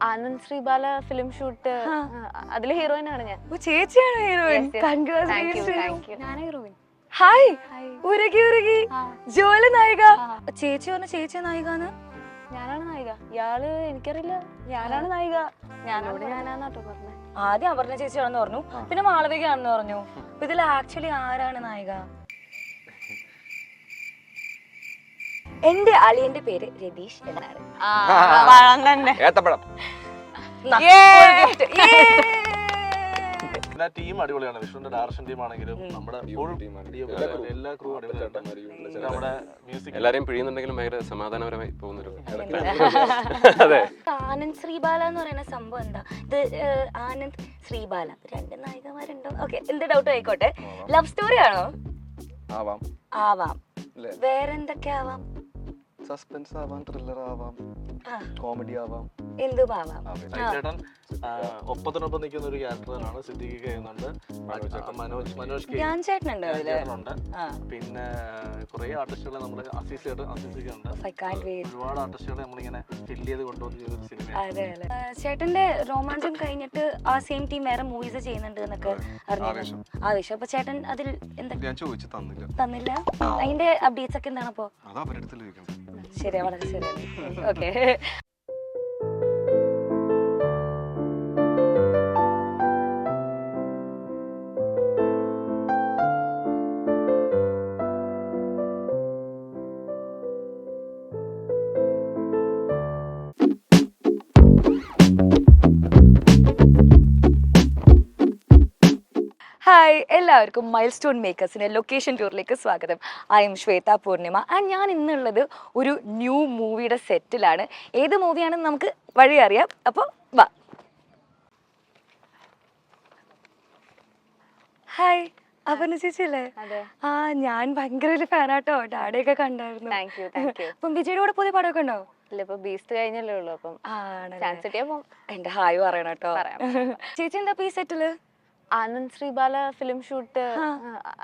Anand Sreebala film shoot അതിലെ heroine ആണ് ഞാൻ. ചേച്ചിയാണ് ഹീറോയിൻ. ഞാൻ ഹീറോയിൻ. ഹായ് ഉരുകി ഉരുകി ജോലി നായിക. ചേച്ചി പറഞ്ഞ ചേച്ചിയാ നായികന്ന്? ഞാനാണ് നായിക. ഇയാള് എനിക്കറിയില്ല. ഞാനാണ് നായിക. ഞാനാന്നാട്ടോ പറഞ്ഞത്. ആദ്യം അപർണ ചേച്ചിയാണെന്ന് പറഞ്ഞു, പിന്നെ മാളവികയാണെന്ന് പറഞ്ഞു. ഇതിൽ ആക്ച്വലി ആരാണ് നായിക? എന്റെ അളിയന്റെ പേര് രതീഷ് എന്നാണ്. ടീം അടിപൊളിയാണ്. വിഷ്ണുവിന്റെ ഡയറക്ഷൻ ടീം ആണെങ്കിലും നമ്മുടെ എല്ലാ ക്രൂ അടിപൊളിയാണ്. നമ്മുടെ മ്യൂസിക് എല്ലാരെയും പിഴിയുന്നുണ്ടെങ്കിലും ഭയങ്കര സമാധാനപരമായി പോകുന്നൊരു. അതെ. ആനന്ദ് ശ്രീബാല എന്ന് പറയുന്ന സംഭവം എന്താ? ഇത് ആനന്ദ് ശ്രീബാല രണ്ട് നായികമാരുണ്ടോ? ഓക്കെ, എന്ത് ഡൗട്ട് ആയിക്കോട്ടെ. ലവ് സ്റ്റോറി ആണോ? ആവാം. ആവാം. വേറെന്തൊക്കെ ആവാം? സസ്പെൻസ് ആവാം, ത്രില്ലർ ആവാം, കോമഡി ആവാം, എന്തും ആവാം. ചേട്ടൻ ഒപ്പത്തിനൊപ്പം നിൽക്കുന്ന ഒരു ക്യാരക്ടറാണ്. സിദ്ദീഖ് ചെയ്യുന്നുണ്ട്, മനോജ് ചേട്ടനുണ്ട്, പിന്നെ കുറെ ആർട്ടിസ്റ്റുകളെ നമ്മള് അസീസിക്കുണ്ട്. ഒരുപാട് ആർട്ടിസ്റ്റുകളെ നമ്മളിങ്ങനെ ഫില്ല് ചെയ്ത് കൊണ്ടുവന്ന് ചെയ്തൊരു സിനിമ. ചേട്ടന്റെ റൊമാൻസം കഴിഞ്ഞിട്ട് ആ സെയിം ടീം വേറെ മൂവീസ് ചെയ്യുന്നുണ്ട് എന്നൊക്കെ അറിഞ്ഞു. ആവേശം. അപ്പൊ ചേട്ടൻ അതിൽ എന്തൊക്കെ തന്നില്ല? അതിന്റെ അപ്ഡേറ്റ്സ് ഒക്കെ എന്താണ് അപ്പോ? ശരിയാ, വളരെ ശരിയാണ്. ഓക്കെ. ഹായ്, എല്ലാവർക്കും മൈൽ സ്റ്റോൺ മേക്കേഴ്സിന്റെ ലൊക്കേഷൻ ടൂറിലേക്ക് സ്വാഗതം. I am Shweta Poornima and ഞാൻ ഇന്നുള്ളത് ഒരു ന്യൂ മൂവിയുടെ സെറ്റിലാണ്. ഏത് മൂവിയാണെന്ന് നമുക്ക് വഴി അറിയാം. അപ്പോൾ വാ. ഹായ്, അപർണ ചേച്ചിയല്ലേ? ആ, ഞാൻ ഭയങ്കര ഒരു ഫാനാട്ടോ. ഡാഡിയൊക്കെ കണ്ടായിരുന്നു. അപ്പം വിജയുടെ കൂടെ പുതിയ പടമൊക്കെ ഉണ്ടോ? ഇല്ല, ഇപ്പൊ ബീസ്റ്റ് കഴിഞ്ഞല്ലേ ഉള്ളൂ. അപ്പം ചാൻസ് കിട്ടിയപ്പോ എന്റെ ഹായ് പറയണം കേട്ടോ. ചേച്ചി എന്താ ഈ സെറ്റില്? ആനന്ദ് ശ്രീബാല ഫിലിം ഷൂട്ട്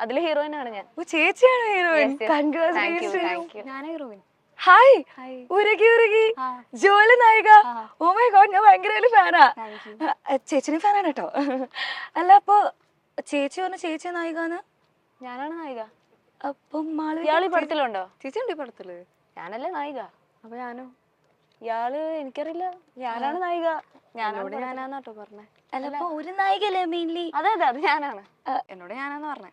അതിലെ ഹീറോയിൻ ആണ് ഞാൻ. ചേച്ചിയാണ് ഹീറോയിൻ. ഞാൻ ഹീറോയിൻ. ഹായ് ഉരുകി ഉരുകി ജോലി നായിക. ഓ മൈ ഗോഡ്, ഞാൻ ഭയങ്കര ഒരു ഫാനാ. ചേച്ചിന് ഫാനാണ് കേട്ടോ. അല്ല, അപ്പൊ ചേച്ചി പറഞ്ഞ ചേച്ചിയാ നായികന്ന്? ഞാനാണ് നായിക. അപ്പം ഇയാള് ഈ പടത്തിലുണ്ടോ? ചേച്ചി ഉണ്ട് ഈ പടത്തില്. ഞാനല്ലേ നായിക. അപ്പൊ ഞാനോ? ഇയാള് എനിക്കറിയില്ല. ഞാനാണ് നായിക. ഞാനാന്നാട്ടോ പറഞ്ഞേ. അല്ല, അപ്പൊ ഒരു നായികല്ലേ മെയിൻലി? അതെ അതെ, അത് ഞാനാണ്. എന്നോട് ഞാനാന്ന് പറഞ്ഞേ.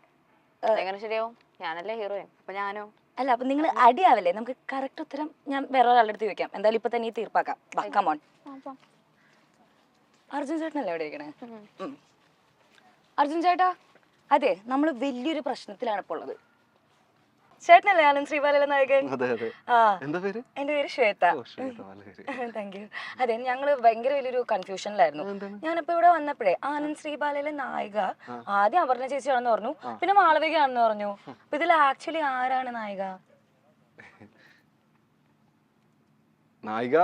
എങ്ങനെ ശരിയാവും? ഞാനല്ലേ ഹീറോയിൻ. അപ്പൊ ഞാനോ? അല്ല, അപ്പൊ നിങ്ങൾ അടിയാവല്ലേ? നമുക്ക് കറക്റ്റ് ഉത്തരം ഞാൻ വേറെ ഒരാളുടെ അടുത്ത് ചോദിക്കാം. എന്തായാലും ഇപ്പൊ തന്നെ തീർപ്പാക്കാം. കമോൺ. അർജുൻ ചേട്ടനല്ലേ എവിടെ ഇരിക്കണേ? അർജുൻ ചേട്ടാ, അതെ, നമ്മൾ വലിയൊരു പ്രശ്നത്തിലാണ് ഇപ്പോൾ ഉള്ളത്. ചേട്ടനല്ലേ ആനന്ദ് ശ്രീബാലയിലെ നായകൻ? എന്റെ പേര് ശ്വേത. Thank you. അതെ, ഞങ്ങള് ഭയങ്കര വലിയൊരു കൺഫ്യൂഷനിലായിരുന്നു. ഞാനിപ്പോ ഇവിടെ വന്നപ്പോഴേ ആനന്ദ് ശ്രീബാലയിലെ നായിക ആദ്യം അപർണ ചേച്ചിയാണെന്ന് പറഞ്ഞു, പിന്നെ മാളവികയാണെന്ന് പറഞ്ഞു. അപ്പൊ ഇതിൽ ആക്ച്വലി ആരാണ് നായിക? നായിക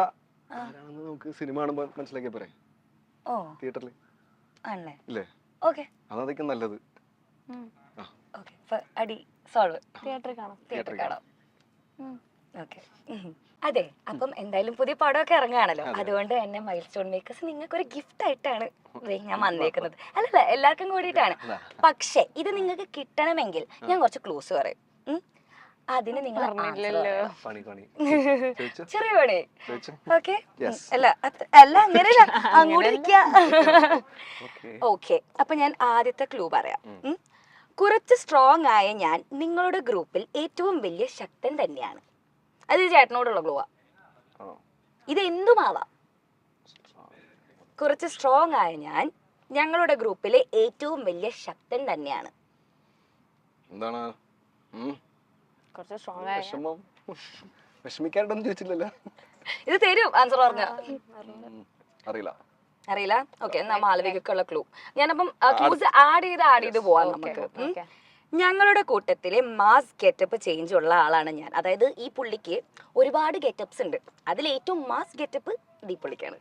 നമുക്ക് സിനിമ കാണുമ്പോൾ മനസ്സിലാക്കിയാ പോരെ? ഓ, തിയേറ്ററിൽ ആണല്ലേ? ഇല്ലേ? ഓക്കെ, അതായിരിക്കും നല്ലത്. അടി സോൾവ്. തിയേറ്ററിൽ കാണാം. ഓക്കെ. അതെ, അപ്പം എന്തായാലും പുതിയ പടമൊക്കെ ഇറങ്ങുകയാണല്ലോ. അതുകൊണ്ട് തന്നെ മൈൽ സ്റ്റോൺ മേക്കേഴ്സ് നിങ്ങൾക്ക് ഒരു ഗിഫ്റ്റ് ആയിട്ടാണ് ഞാൻ വന്നേക്കുന്നത്. അല്ലല്ല, എല്ലാവർക്കും കൂടിയിട്ടാണ്. പക്ഷെ ഇത് നിങ്ങൾക്ക് കിട്ടണമെങ്കിൽ ഞാൻ കുറച്ച് ക്ലൂസ് പറയും. അതിന് നിങ്ങൾ ചെറിയ പണി. ഓക്കെ, അല്ല അങ്ങനെയല്ല, അങ്ങോട്ട്. ഓക്കെ, അപ്പൊ ഞാൻ ആദ്യത്തെ ക്ലൂ പറയാം. കുറച്ച് സ്ട്രോങ് ആയ ഞാൻ നിങ്ങളുടെ ഗ്രൂപ്പിൽ ഏറ്റവും വലിയ ശക്തൻ തന്നെയാണ്. അത് ചേട്ടനോടുള്ള ക്ലൂവാ. ഇത് എന്തുമാവാം. കുറച്ച് സ്ട്രോങ് ആയ ഞാൻ ഞങ്ങളുടെ ഗ്രൂപ്പിലെ ഏറ്റവും വലിയ ശക്തൻ തന്നെയാണ്. എന്താണ്? കുറച്ച് സ്ട്രോങ് ആയ വിഷമിക്കാണ്ടൊന്നും ചോദിച്ചില്ലല്ലോ. ഇത് തരും ആൻസർ പറഞ്ഞ. അറിയില്ല. ഓക്കെ, എന്നാ മാളവികക്കുള്ള ക്ലൂ. ഞാനപ്പം ക്ലൂസ് ആഡ് ചെയ്ത് പോവാം നമുക്ക്. ഞങ്ങളുടെ കൂട്ടത്തിലെ മാസ് ഗെറ്റപ്പ് ചേഞ്ച് ഉള്ള ആളാണ് ഞാൻ. അതായത് ഈ പുള്ളിക്ക് ഒരുപാട് ഗെറ്റപ്സ് ഉണ്ട്. അതിൽ ഏറ്റവും മാസ് ഗെറ്റപ്പ് ഈ പുള്ളിക്കാണ്.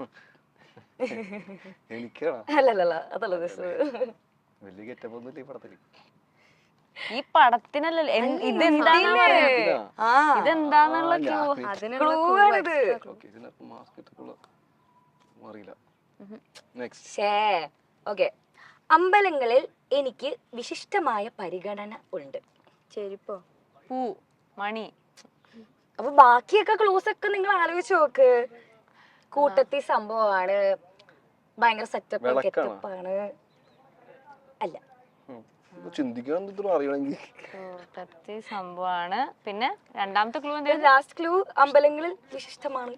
അല്ലല്ല, അതല്ല ഈ പടത്തിനല്ലല്ലോ. ഇതെന്താന്നുള്ള ക്ലൂ. അറിയില്ല. നെക്സ്റ്റ്. ഷേ ഓക്കെ. അമ്പലങ്ങളിൽ എനിക്ക് വിശിഷ്ടമായ പരിഗണന ഉണ്ട്. ചെരുപ്പോ? പൂ, മണി. അപ്പൊ ബാക്കിയൊക്കെ ക്ലൂസ് ഒക്കെ നിങ്ങൾ ആലോചിച്ച് നോക്ക്. കൂട്ടത്തി സംഭവമാണ്, ഭയങ്കര സെറ്റപ്പ് ഗെറ്റപ്പാണ്. അല്ല, ചിന്തിക്കാൻ അറിയണമെങ്കിൽ കൂട്ടത്തി സംഭവമാണ്. പിന്നെ രണ്ടാമത്തെ ക്ലൂ എന്തായിരുന്നു? ലാസ്റ്റ് ക്ലൂ അമ്പലങ്ങളിൽ വിശിഷ്ടമാണ്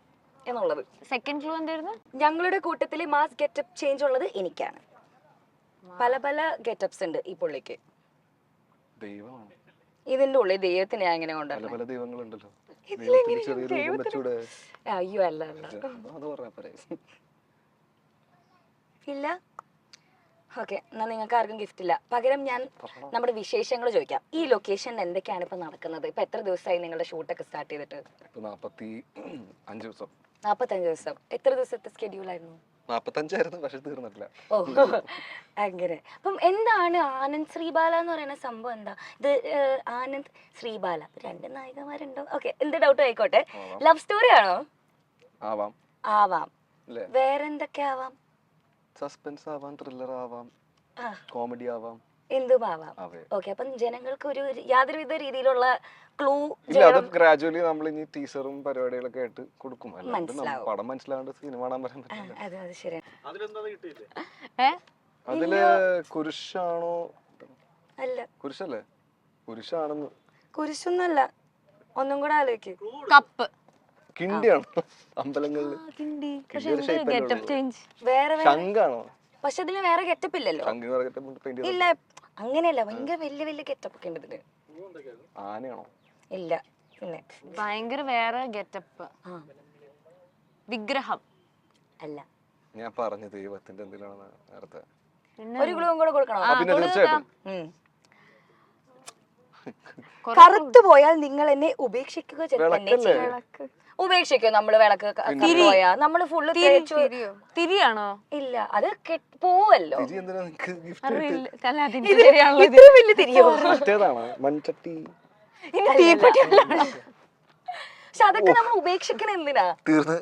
എന്നുള്ളത്. സെക്കൻഡ് ക്ലൂ എന്തായിരുന്നു? ഞങ്ങളുടെ കൂട്ടത്തില് മാസ് ഗെറ്റപ്പ് ചേഞ്ച് ഉള്ളത് എനിക്കാണ്. പല പല ഗെറ്റപ്സ് ഉണ്ട് ഈ പുള്ളിക്ക്. ദൈവമാണ്. ഇതിന്റെ ഉള്ളിൽ ദൈവത്തിനെ ഞാൻ എങ്ങനെ പല കൊണ്ടുവരണം? പല ദൈവങ്ങളുണ്ടല്ലോ. ദൈവത്തിന് ചെറിയ രൂപം വെച്ചൂടെ? അയ്യോ അല്ല അല്ല അത് പറഞ്ഞാ പോരെ. ഇല്ല. ഓക്കെ, എന്നാ നിങ്ങൾക്ക് ആർക്കും ഗിഫ്റ്റ് ഇല്ല. പകരം ഞാൻ നമ്മുടെ വിശേഷങ്ങൾ ചോദിക്കാം. ഈ ലൊക്കേഷനിൽ എന്തൊക്കെയാണ് ഇപ്പൊ നടക്കുന്നത്? ഇപ്പൊ എത്ര ദിവസമായി നിങ്ങളുടെ ഷൂട്ടൊക്കെ സ്റ്റാർട്ട് ചെയ്തിട്ട്? 45 ദിവസം. 45 ദിവസം. എത്ര ദിവസത്തെ സ്കെഡ്യൂൾ ആയിരുന്നു? 45 പക്ഷെ തീർന്നിട്ടില്ല. ഓ അങ്ങനെ. അപ്പം എന്താണ് ആനന്ദ് ശ്രീബാല എന്ന് പറയുന്ന സംഭവം? എന്താ ഇത്? ആനന്ദ് ശ്രീബാല, രണ്ട് നായികമാരുണ്ടോ? ഓക്കെ, എന്ത് ഡൗട്ടും ആയിക്കോട്ടെ. ലവ് സ്റ്റോറി ആണോ? ആവാം. ആവാം. വേറെന്തൊക്കെ ആവാം? സസ്പെൻസ് ആവാം, ത്രില്ലർ ആവാം, കോമഡി ആവാം, എന്തും ആവാം. ഓക്കെ, അപ്പം ജനങ്ങൾക്ക് ഒരു യാതൊരുവിധ രീതിയിലുള്ള ക്ലൂ ഇല്ല. അത് ഗ്രാജുവലി നമ്മൾ ഇനി ടീച്ചറും പരിപാടികളൊക്കെ ആയിട്ട് കൊടുക്കും. പടം മനസ്സിലാണ്ട് സിനിമ കാണാൻ പറയാൻ പറ്റില്ല. അത് ശരിയാണ്. അതില് കുരിശാണോ? അല്ല, കുരിശല്ലേ? കുരിശാണെന്ന്. കുരിശൊന്നല്ല. ഒന്നും കൂടെ ആലോചിക്ക്. കപ്പ്. കിണ്ടിയാണോ? അമ്പലങ്ങളില് വേറെ ശംഖാണോ? പക്ഷെ ഇതിന് വേറെ ഗെറ്റപ്പ് ഇല്ലല്ലോ. ഇല്ല, അങ്ങനെയല്ല. ഭയങ്കര വലിയ വലിയ ഗെറ്റപ്പ് ഒക്കെ ഉണ്ട് ഇതിന്. ആനയാണോ? ഇല്ല. പിന്നെ ഭയങ്കര വേറെ ഗെറ്റപ്പ്. വിഗ്രഹം അല്ല. ഞാൻ പറഞ്ഞു ദൈവത്തിന്റെ എന്തിനാണ് നേരത്തെ. ഒരു ക്ലൂ കൂടെ കൊടുക്കണോ? പിന്നെ തീർച്ചയായിട്ടും. കറുത്തു പോയാൽ നിങ്ങൾ എന്നെ ഉപേക്ഷിക്കുക ഉപേക്ഷിക്കും. നമ്മള് വിളക്ക് പോയാ നമ്മള് ഫുള്ള് തിരിയാണോ? ഇല്ല, അത് പോവല്ലോ. ഇത്ര വലിയ തിരിയോ? മൺചട്ടി. പക്ഷെ അതൊക്കെ നമ്മൾ ഉപേക്ഷിക്കണ എന്തിനാ? തീർന്ന്.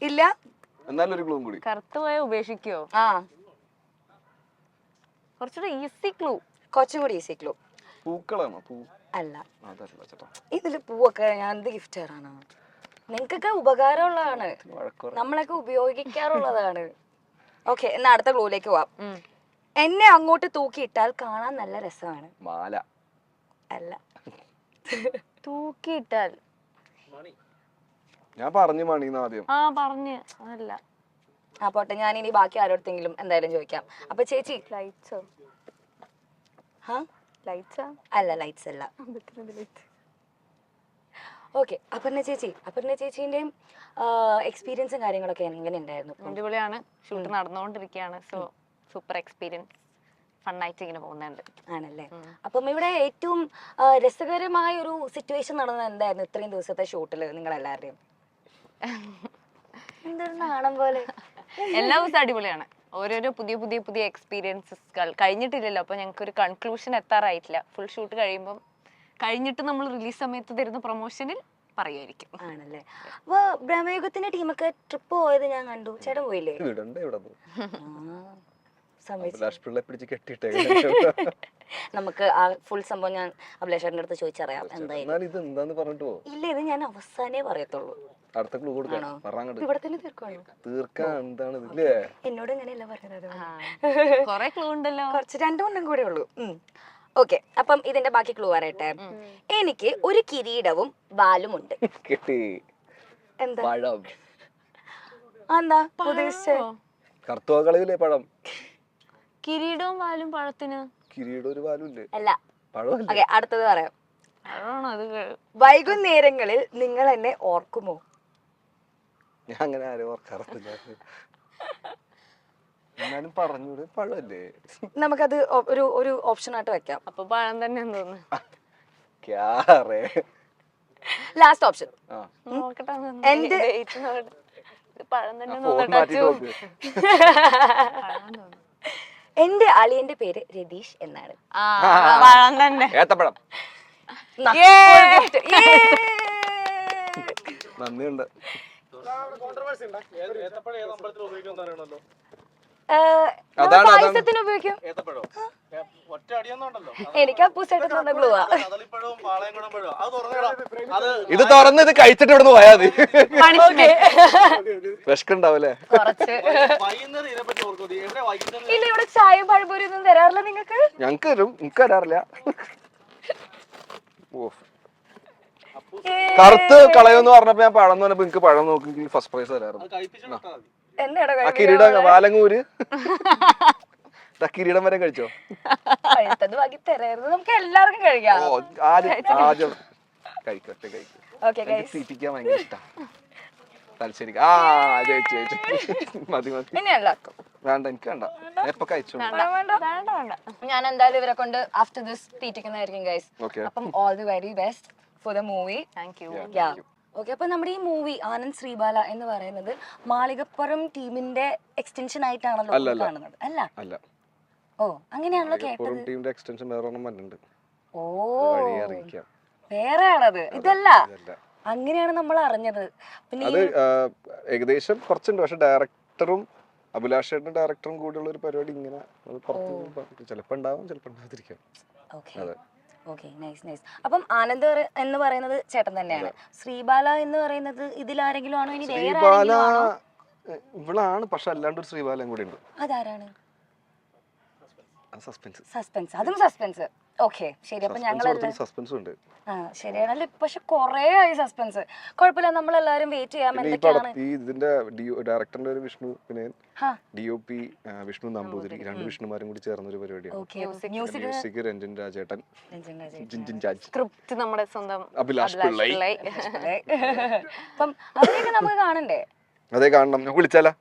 ഇല്ല. എന്നാലൊരു ക്ലൂ കൂടി. കറുത്തുപോയ ഉപേക്ഷിക്കോ? ആ, കുറച്ചുകൂടെ ഈസി ക്ലൂ. കുറച്ചുകൂടി ഈസി ക്ലൂ. പൂക്കളാണോ? പൂ അല്ല. അതല്ല ചേട്ടാ. ഇതില് പൂവൊക്കെ ഞാൻ എന്ത് ഗിഫ്റ്റ് തരാണ്? നിങ്ങൾക്കൊക്കെ ഉപകാരമുള്ളതാണ്, നമ്മളൊക്കെ ഉപയോഗിക്കാറുള്ളതാണ്. ഓക്കെ, എന്നാ അടുത്ത ക്ലൂയിലേക്ക് പോവാം. എന്നെ അങ്ങോട്ട് തൂക്കിയിട്ടാൽ കാണാൻ നല്ല രസമാണ്. മാല. അല്ല. തൂക്കിയിട്ടാൽ ഞാൻ പറഞ്ഞു മണിന്ന് ആദ്യം. പറഞ്ഞു. അതല്ല. ആ പോട്ടെ, ഞാൻ ഇനി ബാക്കി ആരോടത്തെങ്കിലും എന്തായാലും ചോദിക്കാം. അപ്പൊ ചേച്ചി ലൈറ്റ്സോ? ലൈറ്റ്സാ? അല്ല, ലൈറ്റ്സ് അല്ല. ഓക്കെ, അപർണ ചേച്ചീന്റെയും എക്സ്പീരിയൻസും കാര്യങ്ങളൊക്കെ എങ്ങനെ ഉണ്ടായിരുന്നു? അടിപൊളിയാണ്. ഷൂട്ട് നടന്നുകൊണ്ടിരിക്കുകയാണ്. So super experience. ഫണ്ണായിട്ട് ഇങ്ങനെ പോകുന്നുണ്ട്. ആണല്ലേ? അപ്പം ഇവിടെ ഏറ്റവും രസകരമായ ഒരു സിറ്റുവേഷൻ നടന്നത് എന്തായിരുന്നു ഇത്രയും ദിവസത്തെ ഷൂട്ടില് നിങ്ങളെല്ലാവരുടെയും? എന്തൊരു നാണം പോലെ. എല്ലാ ദിവസവും അടിപൊളിയാണ്. ഓരോരോ പുതിയ പുതിയ പുതിയ എക്സ്പീരിയൻസസ് കഴിഞ്ഞിട്ടില്ലല്ലോ. അപ്പൊ ഞങ്ങൾക്ക് ഒരു കൺക്ലൂഷൻ എത്താറായിട്ടില്ല. ഫുൾ ഷൂട്ട് കഴിയുമ്പം കഴിഞ്ഞിട്ട് നമ്മൾ റിലീസ് സമയത്ത് തരുന്ന പ്രൊമോഷനിൽ പറയുമായിരിക്കും. ആണല്ലേ? അപ്പൊ ബ്രഹ്മയുഗത്തിന്റെ ടീമൊക്കെ ട്രിപ്പ് പോയത് ഞാൻ കണ്ടു. ചേട്ടൻ പോയില്ലേ? നമുക്ക് ആ ഫുൾ സംഭവം ഞാൻ അഭിലാഷേട്ടൻ്റെ അടുത്ത് ചോദിച്ചറിയാം എന്തായാലും. ഇല്ല, ഇത് ഞാൻ അവസാനേ പറയത്തുള്ളൂ. അടുത്ത ക്ലൂ കൊടുക്കാം. ഇവിടെ തന്നെ തീർക്കാണോ? തീർക്കാൻ എന്താണ് ഇതില്ലേ? എന്നോട് ഇങ്ങനെയല്ല പറയുന്നത്. കൊറേ ക്ലൂ ഉണ്ടല്ലോ. കുറച്ച് 2 കൊണ്ടും കൂടെ ഉള്ളൂ. ഓക്കെ, അപ്പം ഇതിന്റെ ബാക്കി ക്ലൂ പറയട്ടെ. എനിക്ക് ഒരു കിരീടവും വാലും ഉണ്ട്. എന്താ എന്താ ഉദ്ദേശിച്ചേ? കർത്തോകളിലെ പഴം. കിരീടവും വാലും പഴത്തിന്. കിരീടം ഒരു വാലും ഇല്ലേ? അല്ല. പഴമല്ലേ? ഓക്കെ, അടുത്തത് പറയാം. വൈകുന്നേരങ്ങളിൽ നിങ്ങൾ എന്നെ ഓർക്കുമോ? ഞാൻ അങ്ങനെ ആരും ഓർക്കാറില്ല. എന്നാലും പറഞ്ഞൂടെ, പഴമല്ലേ? നമുക്കത് ഒരു ഓപ്ഷൻ ആയിട്ട് വെക്കാം. അപ്പൊ പഴം തന്നെ തോന്നുന്നു. Last option. പഴം തന്നെ. എന്റെ അളിയന്റെ പേര് രതീഷ് എന്നാണ്. പഴം തന്നെ. ഏത്തപ്പഴം. നന്ദിയുണ്ട്. പായസത്തിന് ഉപയോഗിക്കും. എനിക്ക് അപ്പൂസേട്ടൻ തന്ന ഗ്ലൂവാ. ഇത് തുറന്ന് ഇത് കഴിച്ചിട്ട് ഇവിടുന്ന് പോയാ മതി. വിശക്കുണ്ടാവല്ലേ? കുറച്ച് ഇല്ല, ഇവിടെ ചായയും പഴംപൊരി ഒന്നും തരാറില്ല നിങ്ങൾക്ക്? ഞങ്ങക്ക് തരും, എനിക്ക് തരാറില്ല. കറുത്ത് കളയെന്ന് പറഞ്ഞപ്പോ ഞാൻ പഴം പറഞ്ഞപ്പോ എനിക്ക് പഴം നോക്കി ഫസ്റ്റ് പ്രൈസ് തരാറുണ്ട്. ആ കിരീടം വാലങ്ങൂര് കിരീടം വരെ കഴിച്ചോ? പഴുത്തത് ബാക്കി തരായിരുന്നു, നമുക്ക് എല്ലാവർക്കും കഴിക്കാം. ആദ്യം കഴിക്കട്ടെ തീറ്റിക്കാൻ ഭയങ്കര ഇഷ്ടമാണ്. തലശ്ശേരിക്ക് മതി മതി. ഇനി എല്ലാവർക്കും വേണ്ട, എനിക്ക് വേണ്ട, എപ്പൊ കഴിച്ചു. ഞാൻ എന്തായാലും ഇവരെ കൊണ്ട് ആഫ്റ്റർ ദിസ് തീറ്റിക്കുന്നതായിരിക്കും ഗൈസ്. Okay. അപ്പം all the very best for the movie. Thank you. Okay, അപ്പൊ നമ്മുടെ ഈ മൂവി ആനന്ദ് ശ്രീബാല എന്ന് പറയുന്നത് മാളികപ്പുറം ടീമിന്റെ എക്സ്റ്റൻഷൻ ആയിട്ടാണല്ലോ കാണുന്നത്? അല്ല അല്ല, ഓ അങ്ങനെയാണല്ലോ കേട്ടത്. ടീമിന്റെ എക്സ്റ്റൻഷൻ വേറെ വന്നിട്ടുണ്ട്. ഓ അറിയിക്കാം, വേറെയാണത്, ഇതല്ല. അങ്ങനെയാണ് നമ്മൾ അറിഞ്ഞത്. പിന്നെ അത് ഏകദേശം കുറച്ചുണ്ട്, പക്ഷെ ഡയറക്ടറും അഭിലാഷേട്ടനും ഡയറക്ടറും കൂടെയുള്ള ഒരു പരിപാടി ഇങ്ങനെ ചിലപ്പോ ഉണ്ടാവും, ചിലപ്പോ ഉണ്ടാവാതിരിക്കാം. Okay, nice nice. അപ്പം ആനന്ദ് എന്ന് പറയുന്നത് ചേട്ടൻ തന്നെയാണ്. ശ്രീബാല എന്ന് പറയുന്നത് ഇതിലാരെങ്കിലും ആണോ? ഇനി വേറെ ആരെങ്കിലും ആണോ? ഇവളാണ്, പക്ഷെ അല്ലാണ്ട് ഒരു ശ്രീബാലയും കൂടെ ഉണ്ട്. അതാരാണ്? സസ്പെൻസ്. സസ്പെൻസ്, അതും സസ്പെൻസ്. ഓക്കെ, ശരി. അപ്പൊ ഞങ്ങളെല്ലാം സസ്പെൻസ് ഉണ്ട്. ശരിയാണല്ലേ, പക്ഷെ കൊറേ ആയി സസ്പെൻസ്. കുഴപ്പമില്ല, നമ്മളെല്ലാരും വെയിറ്റ് ചെയ്യാം. എന്തൊക്കെയാണ് ഇതിന്റെ ഡയറക്ടറിന്റെ ഒരു വിഷ്ണു, പിന്നെ DOP വിഷ്ണു നമ്പൂതിരി, രണ്ട് വിഷ്ണുമാരും കൂടി ചേർന്ന ഒരു പരിപാടിയാണ്. മ്യൂസിക് രഞ്ജൻ രാജേട്ടൻ, സ്ക്രിപ്റ്റ് നമ്മുടെ സ്വന്തം അഭിലാഷ് പിള്ളൈ. അപ്പം അതിലേക്ക് നമുക്ക് കാണണ്ടേ? അതെ, കാണണം. ഞാൻ വിളിച്ചാലാ?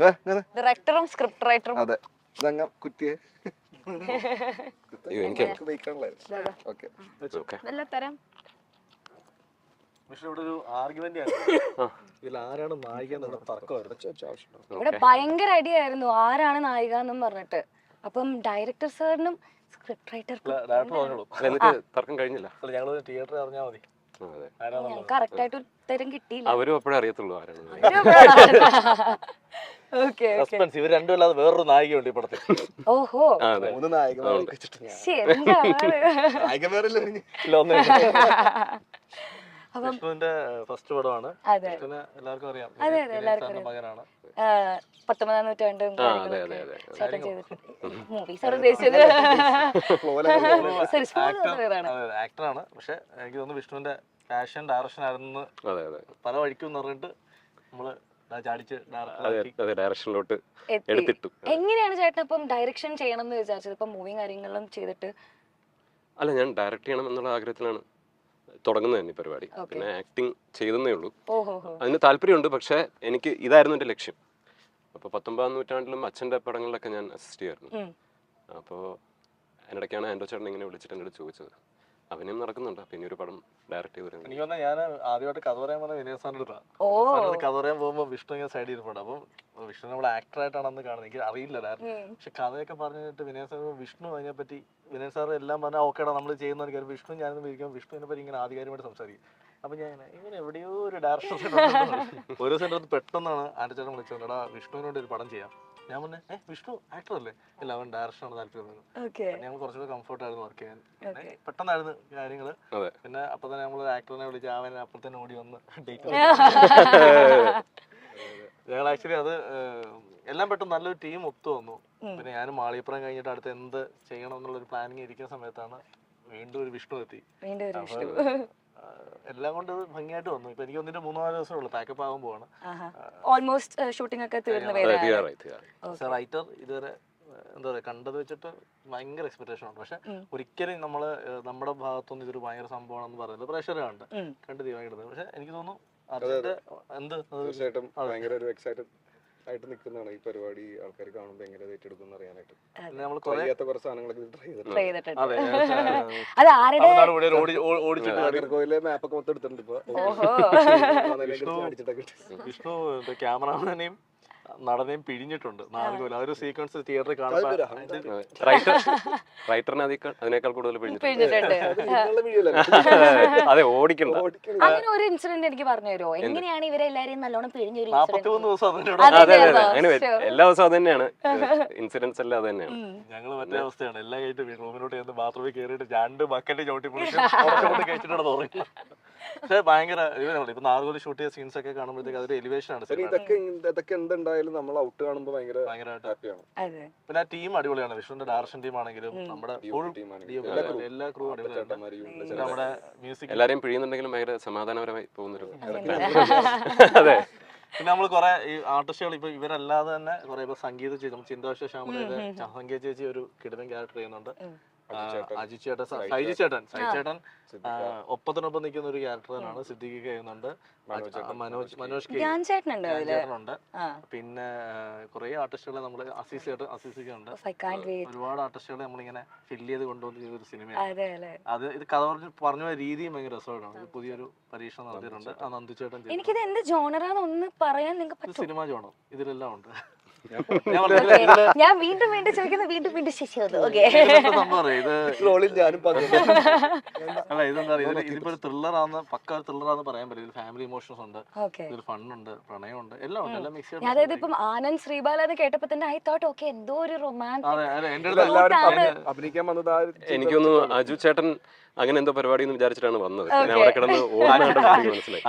ഡയറക്ടറും സ്ക്രിപ്റ്റ് റൈറ്ററും. അതെ, ഇതങ്ങ കുത്തിയേ ഇവിടെ ഭയങ്കര ഐഡിയ ആയിരുന്നു ആരാണ് നായിക എന്നും പറഞ്ഞിട്ട്. അപ്പം ഡയറക്ടർ സാറിനും സ്ക്രിപ്റ്റ് റൈറ്റർ തർക്കം കഴിഞ്ഞില്ല. ഞങ്ങള് തിയേറ്ററിൽ അറിഞ്ഞാൽ മതി. കറക്റ്റ് ആയിട്ട് ഉത്തരം കിട്ടിയില്ല. അവരും അപ്പോഴേ അറിയത്തുള്ളൂ ആരാണ്. ഇവർ രണ്ടും അല്ലാതെ വേറൊരു നായികയുണ്ട് ഈ പടത്തിൽ. ഓഹോ, 3 നായികമാരെ വിഷ്ണുവിന്റെ ഫസ്റ്റ് പടമാണ്. എല്ലാവർക്കും അറിയാം, മകനാണ്. 19ാം നൂറ്റാണ്ടും ആക്ടറാണ്. പക്ഷെ എനിക്ക് തോന്നുന്നു വിഷ്ണുവിന്റെ പാഷൻ ഡയറക്ഷൻ ആയിരുന്നു. പല വഴിക്കും പറഞ്ഞിട്ട് നമ്മള് ഡയറക്ഷനിലോട്ട് എടുത്തിട്ടു. എങ്ങനെയാണ് ചേട്ടൻ അപ്പം ഡയറക്ഷൻ ചെയ്യണം എന്ന് വിചാരിച്ചത്? ഇപ്പൊ മൂവിയും കാര്യങ്ങളും ചെയ്തിട്ട് അല്ല, ഞാൻ ഡയറക്റ്റ് ചെയ്യണം എന്നുള്ള ആഗ്രഹത്തിലാണ് തുടങ്ങുന്നത് തന്നെ ഈ പരിപാടി. പിന്നെ ആക്ടിങ് ചെയ്തേ ഉള്ളൂ. അതിന് താല്പര്യമുണ്ട്, പക്ഷെ എനിക്ക് ഇതായിരുന്നു എൻ്റെ ലക്ഷ്യം. അപ്പോൾ 19ാം നൂറ്റാണ്ടിലും അച്ഛൻ്റെ പടങ്ങളിലൊക്കെ ഞാൻ അസിസ്റ്റ് ചെയ്യായിരുന്നു. അപ്പോൾ അതിനിടയ്ക്കാണ് ആൻഡ്രോ ചേട്ടൻ ഇങ്ങനെ വിളിച്ചിട്ട് എന്നോട് ചോദിച്ചത്. അഭിനയം നടക്കുന്നുണ്ട്, പിന്നെ ഒരു പടം ഡയറക്റ്റ് ചെയ്ത് വരുന്നത്. എനിക്ക് തോന്നുന്നു ഞാൻ ആദ്യമായിട്ട് കഥ പറയാൻ പറഞ്ഞ വിനയ സാറിന്റെ അടുത്താണ്. കഥ പറയാൻ പോകുമ്പോൾ വിഷ്ണു ഇങ്ങനെ സൈഡിൽ ഇരിപ്പുണ്ട്. അപ്പം വിഷ്ണു നമ്മൾ ആക്ടറായിട്ടാണ് അന്ന് കാണുന്നത്, എനിക്ക് അറിയില്ലായിരുന്നു. പക്ഷെ കഥയൊക്കെ പറഞ്ഞിട്ട് വിനയ സാർ വിഷ്ണു അതിനെപ്പറ്റി വിനയ സാർ എല്ലാം പറഞ്ഞാൽ ഓക്കേടാ നമ്മൾ ചെയ്യുന്ന കാര്യം. വിഷ്ണു ഞാനൊന്ന് വിളിക്കുമ്പോൾ വിഷ്ണുവിനെ പറ്റി ഇങ്ങനെ ആധികാരികമായിട്ട് സംസാരിക്കും. അപ്പൊ ഞാൻ ഇങ്ങനെ എവിടെയോ ഒരു ഡയറക്ഷൻ ഒരു ദിവസം എൻ്റെ അടുത്ത് പെട്ടെന്നാണ് ആൻഡ്രോ ചേട്ടൻ വിളിച്ചത്, എടാ വിഷ്ണുവിനോട് ഒരു പടം ചെയ്യാം. ഞാൻ പറഞ്ഞേ വിഷ്ണു ആക്ടർ അല്ലേ? ഇല്ല, അവൻ ഡയറക്ഷനാണ് താല്പര്യം. ഞങ്ങൾ കുറച്ചുകൂടെ കംഫർട്ട് ആയിരുന്നു വർക്ക് ചെയ്യാൻ. പെട്ടെന്നായിരുന്നു കാര്യങ്ങള്. പിന്നെ അപ്പൊ തന്നെ നമ്മള് ആക്ടറിനെ വിളിച്ച് അവൻ അപ്പൊ തന്നെ ഓടി വന്ന് ഡേറ്റ്. ഞങ്ങൾ ആക്ച്വലി അത് എല്ലാം പെട്ടെന്ന് നല്ലൊരു ടീം ഒത്തു വന്നു. പിന്നെ ഞാനും മാളികപ്പുറം കഴിഞ്ഞിട്ട് അടുത്ത് എന്ത് ചെയ്യണം എന്നുള്ളൊരു പ്ലാനിങ് ഇരിക്കുന്ന സമയത്താണ് വീണ്ടും ഒരു വിഷ്ണു എത്തി. എല്ലാം കൊണ്ട് ഭംഗിയായിട്ട് വന്നു. ഇപ്പൊ എനിക്ക് ഒന്നിന്റെ 3-4 ദിവസമേ ഉള്ളൂ, പാക്കപ്പ് ആകാൻ പോവാണ്. ഓൾമോസ്റ്റ് ഷൂട്ടിംഗ് ഒക്കെ തീർന്നു. റൈറ്റർ ഇതുവരെ എന്താ പറയാ കണ്ടത് വെച്ചിട്ട് ഭയങ്കര എക്സ്പെക്ടേഷൻ ഉണ്ട്. പക്ഷെ ഒരിക്കലും നമ്മള് നമ്മുടെ ഭാഗത്തുനിന്ന് ഇതൊരു ഭയങ്കര സംഭവമാണെന്ന് പറയുന്നത് പ്രഷർ കണ്ട് തീരുമാനിക്കുന്നത്. പക്ഷെ എനിക്ക് തോന്നുന്നു തീർച്ചയായിട്ടും ഭയങ്കര ഒരു എക്സൈറ്റഡ് ആയിട്ട് നിൽക്കുന്നതാണ് ഈ പരിപാടി. ആൾക്കാർ കാണുമ്പോൾ എങ്ങനെ ഏറ്റെടുക്കും അറിയാനായിട്ട് കുറച്ച് സാധനങ്ങളൊക്കെ ട്രൈ ചെയ്തിട്ടുണ്ട്. മാപ്പൊക്കെ മൊത്തം എടുത്തിട്ടുണ്ട്. വിഷ്ണു ക്യാമറാമാനെയും നടനെയും പിഴിഞ്ഞിട്ടുണ്ട് നാലുകൊല്ലം. ആ ഒരു സീക്വൻസ് തിയേറ്ററിൽ കാണുമ്പോൾ റൈറ്ററിന് അതിനേക്കാൾ കൂടുതൽ പിഴിഞ്ഞിട്ടുണ്ട്. പിഴിഞ്ഞിട്ടുണ്ട്. അതെ, ഓടിക്കണ്ട. അങ്ങനെ ഒരു ഇൻസിഡന്റ് എനിക്ക് പറഞ്ഞു തരുമോ? എങ്ങനെയാണ് ഇവരെ എല്ലാരെയും നല്ലോണം പിഴിഞ്ഞൊരു 43 ദിവസം അതിനോട് അതെ, അതെ അതെ, അതെ, അതെ. അങ്ങനെ Sure. എല്ലാ ദിവസവും അത് തന്നെയാണ്. ഇൻസിഡൻസ് എല്ലാം അത് തന്നെയാണ്. ഞങ്ങള് മറ്റേ അവസ്ഥയാണ്. എല്ലാം കഴിഞ്ഞിട്ട് റൂമിലോട്ട് ചെന്ന് ബാത്റൂമിൽ കയറിയിട്ട് 2 ബക്കറ്റ് ചവിട്ടി പൊളിച്ച് കഴിച്ചിട്ട് ഉറങ്ങി. പക്ഷെ ഭയങ്കര ഇപ്പൊ നാഗോലി ഷൂട്ട് ചെയ്ത സീൻസ് ഒക്കെ കാണുമ്പോഴത്തേക്ക് അതൊരു എലിവേഷൻ ആണ്. ഇതൊക്കെ എന്തുണ്ടായാലും നമ്മൾ ഔട്ട് കാണുമ്പോൾ ഭയങ്കരമായിട്ട് ഹാപ്പിയാണ്. പിന്നെ ആ ടീം അടിപൊളിയാണ്. വിഷ്ണുവിന്റെ ഡയറക്ഷൻ ടീം ആണെങ്കിലും നമ്മുടെ ഫുൾ എല്ലാ ക്രൂ അടിപൊളിയാണ്. നമ്മുടെ മ്യൂസിക് എല്ലാരെയും പിഴിയുന്നുണ്ടെങ്കിലും ഭയങ്കര സമാധാനപരമായി പോകുന്നൊരു അതെ. പിന്നെ നമ്മൾ കുറെ ഈ ആർട്ടിസ്റ്റുകൾ ഇപ്പൊ ഇവരല്ലാതെ തന്നെ കുറെ ഇപ്പൊ സംഗീത ചേച്ചി ചിന്താവശ്യ ശ്യാമളയുടെ സംഗീത ചേച്ചി ഒരു കിടവൻ ക്യാരക്ടർ ചെയ്യുന്നുണ്ട്. അജിത് ചേട്ടൻ, സൈജി ചേട്ടൻ ഒപ്പത്തിനൊപ്പം നിൽക്കുന്ന ഒരു ക്യാരക്ടർ തന്നെയാണ്. സിദ്ദിഖ് ചെയ്യുന്നുണ്ട്, മനോജ് ചേട്ടനുണ്ട്. പിന്നെ കുറെ ആർട്ടിസ്റ്റുകളെ നമ്മള് അസീസിക്കുണ്ട്. ഒരുപാട് ആർട്ടിസ്റ്റുകളെ നമ്മളിങ്ങനെ ഫില്ല് ചെയ്ത് കൊണ്ടുവന്ന ഒരു സിനിമയാണ് അത്. ഇത് കഥ പറഞ്ഞ രീതിയും ഭയങ്കര രസമായിട്ടാണ്. പുതിയൊരു പരീക്ഷണം നടത്തിയിട്ടുണ്ട്. ആ നന്ദു ചേട്ടൻ എനിക്കിത് എന്ത് ജോണറാന്ന് പറയാൻ നിങ്ങൾക്ക് സിനിമ ജോണോ ഇതിലെല്ലാം ഉണ്ട്. ഞാൻ വീണ്ടും ചോദിക്കുന്നത് വീണ്ടും ശശിയാണ്. ഓക്കെ, അല്ല ഇതെന്താ ഇതിപ്പോ ഒരു ത്രില്ലറാന്ന്, പക്ക ത്രില്ലറാന്ന് പറയാൻ പറ്റില്ല. ഫാമിലി ഇമോഷൻസ് ഉണ്ട്, ഫണ്ണുണ്ട്, പ്രണയമുണ്ട്, എല്ലാം ഉണ്ട്, എല്ലാം മിക്സ് ചെയ്ത്. അതായത് ഇപ്പം ആനന്ദ് ശ്രീബാല എന്ന് കേട്ടപ്പോ തന്നെ ഐ തോട്ട് ഓക്കെ എന്തോ ഒരു റൊമാൻസ്. അഭിനയിക്കാൻ വന്നത് എനിക്ക് തോന്നുന്നു അജു ചേട്ടൻ അങ്ങനെ എന്തോ പരിപാടി എന്ന് വിചാരിച്ചിട്ടാണ് വന്നത്. പിന്നെ അവിടെ കിടന്ന് ഓടാനായിട്ട് മനസ്സിലായി.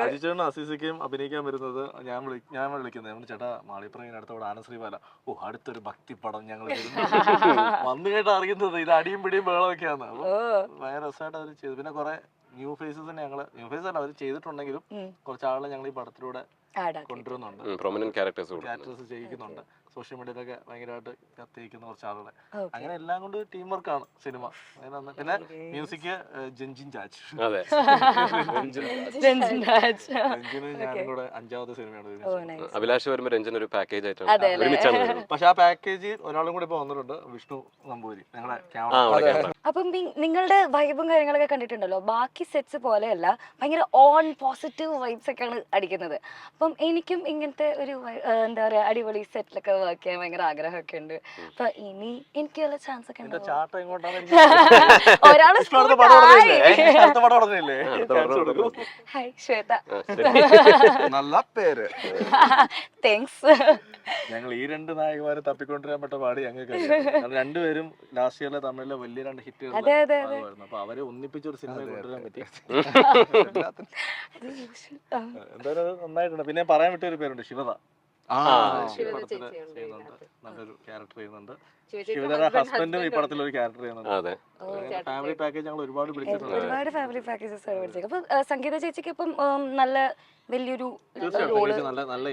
അജിച്ചേട്ടനും അസീസിക്കയും അഭിനയിക്കാൻ വരുന്നത് ഞാൻ വിളിക്കുന്നത് ചേട്ടാ മാളിപ്പുറം അടുത്തോടെ ആനശ്രീബാല, ഓ അടുത്തൊരു ഭക്തി പടം ഞങ്ങൾ വന്നു കേട്ട് അറിയുന്നത് ഇത് അടിയും പിടിയും ബഹളമൊക്കെയാണ്. ഭയങ്കര രസമായിട്ട് അവർ ചെയ്തു. പിന്നെ കുറെ ന്യൂ ഫേസസ് ന്യൂ ഫേസ് അല്ല അവർ ചെയ്തിട്ടുണ്ടെങ്കിലും കുറച്ച് ആളുകളെ ഞങ്ങൾ ഈ പടത്തിലൂടെ കൊണ്ടുവരുന്നുണ്ട്. Prominent characters ചെയ്യിക്കുന്നുണ്ട്. സോഷ്യൽ മീഡിയയിലൊക്കെ ഭയങ്കരമായിട്ട് കത്തിയിരിക്കുന്ന കുറച്ച് ആളുകളെ. അങ്ങനെ എല്ലാം കൊണ്ട് ടീം വർക്കാണ് സിനിമ. പിന്നെ മ്യൂസിക് ജെഞ്ചിൻ ജാജ്. അതെ, രഞ്ജിന് ഞാനും കൂടെ 5ാമത്തെ സിനിമയാണ്. അഭിലാഷ് വരുമ്പോ രഞ്ജൻ ഒരു പാക്കേജ് ആയിട്ടാണ് ഒരുമിച്ചാണ് വരുന്നത്. പക്ഷെ ആ പാക്കേജ് ഒരാളും കൂടി ഇപ്പൊ വന്നിട്ടുണ്ട്, വിഷ്ണു നമ്പൂരി, ഞങ്ങളുടെ ക്യാമറ. അപ്പം നിങ്ങളുടെ വൈബും കാര്യങ്ങളൊക്കെ കണ്ടിട്ടുണ്ടല്ലോ, ബാക്കി സെറ്റ്സ് പോലെയല്ല, ഭയങ്കര ഓൺ പോസിറ്റീവ് വൈബ്സ് ഒക്കെയാണ് അടിക്കുന്നത്. അപ്പം എനിക്കും ഇങ്ങനത്തെ ഒരു എന്താ പറയാ അടിപൊളി സെറ്റിലൊക്കെ വർക്ക് ചെയ്യാൻ ഭയങ്കര ആഗ്രഹമൊക്കെ ഉണ്ട്. അപ്പൊ ഇനി എനിക്ക് വല്ല ചാൻസ് ഒക്കെ ഉണ്ടോ? ചാട്ടം എങ്ങോട്ടാണ്? ഒരാള് ഹായ് ശ്വേത, നല്ല പേര്. താങ്ക്സ്. ഞങ്ങൾ ഈ 2 നായകന്മാരെ തപ്പിക്കൊണ്ടുവരാൻ പറ്റ പാടി ഞങ്ങൾക്ക് രണ്ടുപേരും ലാസ്റ്റ് ഇയറിലെ തമിഴിലെ വലിയ 2 ഹിറ്റുകൾ. അപ്പൊ അവരെ ഒന്നിപ്പിച്ചൊരു സിനിമ കൊണ്ടുവരാൻ പറ്റി. എന്തായാലും നന്നായിട്ടുണ്ട്. പിന്നെ പറയാൻ വിട്ട ഒരു പേരുണ്ട്, ശിവത. നല്ലൊരു ക്യാരക്ടർ ചെയ്യുന്നുണ്ട്. ശിവതയുടെ ഹസ്ബൻഡും ഈ പടത്തിൽ ഒരു ക്യാരക്ടർ ചെയ്യുന്നുണ്ട്. ഫാമിലി പാക്കേജ് ഞങ്ങൾ ഒരുപാട് വിളിച്ചിട്ടുണ്ട്. ഒരുപാട് ഫാമിലി പാക്കേജസ് ആണ് വിളിച്ചത്. അപ്പൊ സംഗീത ചേച്ചിക്ക് ഇപ്പം നല്ല വലിയൊരു നല്ല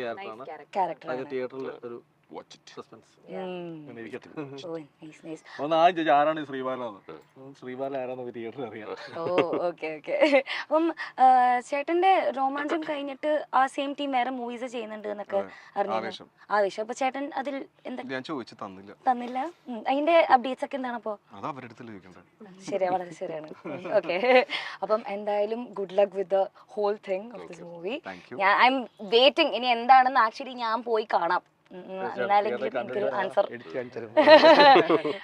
ക്യാരക്ടറാണ്. തിയേറ്ററിൽ ഒരു സസ്പെൻസ് ആരാണ് ശ്രീബാല? ശ്രീബാല ആരാന്ന് തിയേറ്ററിൽ അറിയാം. അപ്പം ചേട്ടന്റെ റൊമാൻസും കഴിഞ്ഞിട്ട് ആ സെയിം ടീം വേറെ മൂവീസ് ചെയ്യുന്നുണ്ട് എന്നൊക്കെ അറിഞ്ഞു. ആവേശം. അപ്പൊ ചേട്ടൻ അതിൽ തന്നില്ല. അതിന്റെ അപ്ഡേറ്റ്സ് ഒക്കെ എന്താണ്? അപ്പൊ ശരിയാ, വളരെ ശരിയാണ്. ഓക്കെ, അപ്പം എന്തായാലും good luck with the whole thing of this movie. I am waiting. ഇനി എന്താണെന്ന് ആക്ച്വലി ഞാൻ പോയി കാണാം. എന്നാലെങ്കിലും എനിക്കൊരു ആൻസർ.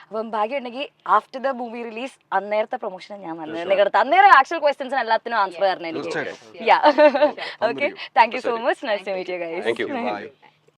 അപ്പം ഭാഗ്യമുണ്ടെങ്കിൽ ആഫ്റ്റർ ദ മൂവി റിലീസ് അന്നേരത്തെ പ്രൊമോഷൻ ഞാൻ വന്നത് അന്നേരം ആക്ച്വൽ ക്വസ്റ്റ്യൻസിന് എല്ലാത്തിനും ആൻസർ തരണം എനിക്ക്. Yeah, okay, thank you so much. Nice to meet you guys.